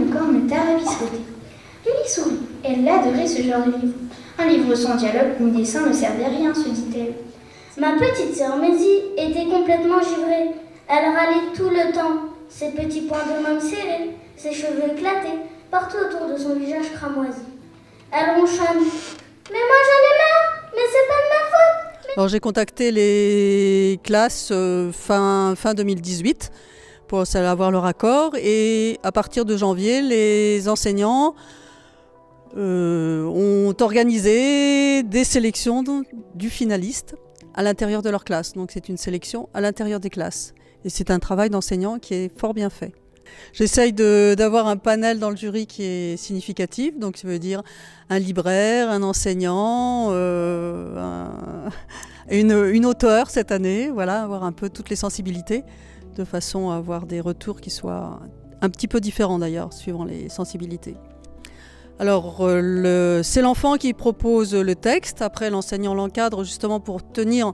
une corne-tard à biscotter. Lily sourit. Elle adorait ce genre de livre. Un livre sans dialogue ni dessin ne servait à rien, se dit-elle. Ma petite sœur Maisie était complètement givrée. Elle râlait tout le temps, ses petits poings de main serrés, ses cheveux éclatés, partout autour de son visage cramoisi. Elle ronchonne. Mais moi j'en ai marre, mais c'est pas de ma faute. Alors j'ai contacté les classes fin 2018 pour avoir leur accord et à partir de janvier, les enseignants ont organisé des sélections du finaliste à l'intérieur de leur classe. Donc c'est une sélection à l'intérieur des classes. Et c'est un travail d'enseignant qui est fort bien fait. J'essaye d'avoir un panel dans le jury qui est significatif. Donc ça veut dire un libraire, un enseignant, une auteure cette année. Voilà, avoir un peu toutes les sensibilités de façon à avoir des retours qui soient un petit peu différents d'ailleurs, suivant les sensibilités. Alors, c'est l'enfant qui propose le texte. Après, l'enseignant l'encadre justement pour tenir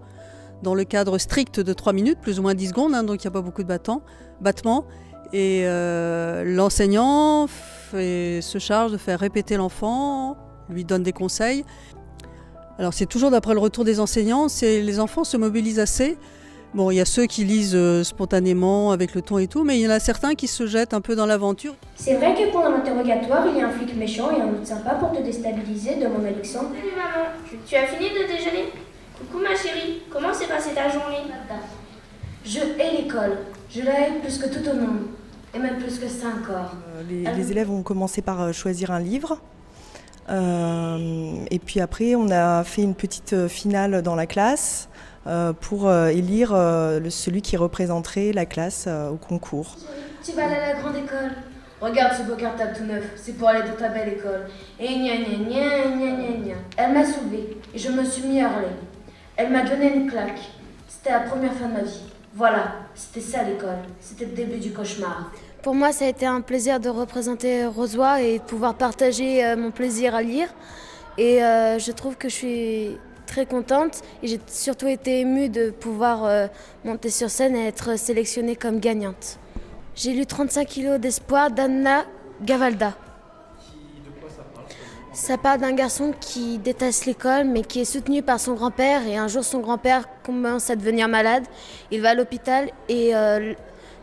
dans le cadre strict de 3 minutes, plus ou moins 10 secondes, hein, donc il n'y a pas beaucoup de battements. Et l'enseignant se charge de faire répéter l'enfant, lui donne des conseils. Alors, c'est toujours d'après le retour des enseignants, les enfants se mobilisent assez. Bon, il y a ceux qui lisent spontanément avec le ton et tout, mais il y en a certains qui se jettent un peu dans l'aventure. C'est vrai que pendant l'interrogatoire, il y a un flic méchant et un autre sympa pour te déstabiliser, demande Alexandre. Salut maman, tu as fini de déjeuner? Coucou ma chérie, comment s'est passée ta journée? Je hais l'école, je la hais plus que tout au monde, et même plus que ça encore. Les élèves ont commencé par choisir un livre. Et puis après, on a fait une petite finale dans la classe pour élire celui qui représenterait la classe au concours. Tu vas aller à la grande école. Regarde ce beau cartable tout neuf, c'est pour aller dans ta belle école. Et gna gna gna gna gna gna. Elle m'a soulevée et je me suis mis à hurler. Elle m'a donné une claque. C'était la première fois de ma vie. Voilà, c'était ça l'école. C'était le début du cauchemar. Pour moi, ça a été un plaisir de représenter Rozoy et de pouvoir partager mon plaisir à lire. Et je trouve que je suis très contente et j'ai surtout été émue de pouvoir monter sur scène et être sélectionnée comme gagnante. J'ai lu 35 kilos d'espoir d'Anna Gavalda. De quoi ça parle? Ça parle d'un garçon qui déteste l'école mais qui est soutenu par son grand-père et un jour son grand-père commence à devenir malade. Il va à l'hôpital et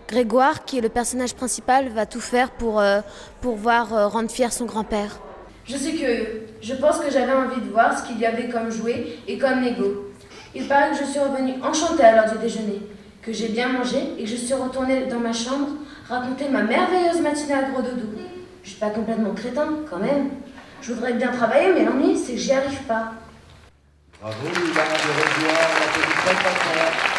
Grégoire, qui est le personnage principal, va tout faire pour pouvoir rendre fier son grand-père. Je suis curieux. Je pense que j'avais envie de voir ce qu'il y avait comme jouet et comme Lego. Il paraît que je suis revenue enchantée à l'heure du déjeuner, que j'ai bien mangé et que je suis retournée dans ma chambre raconter ma merveilleuse matinée à gros doudou. Je suis pas complètement crétin, quand même. Je voudrais bien travailler, mais l'ennui, c'est que j'y arrive pas. Bravo, Lila, de revoir la petite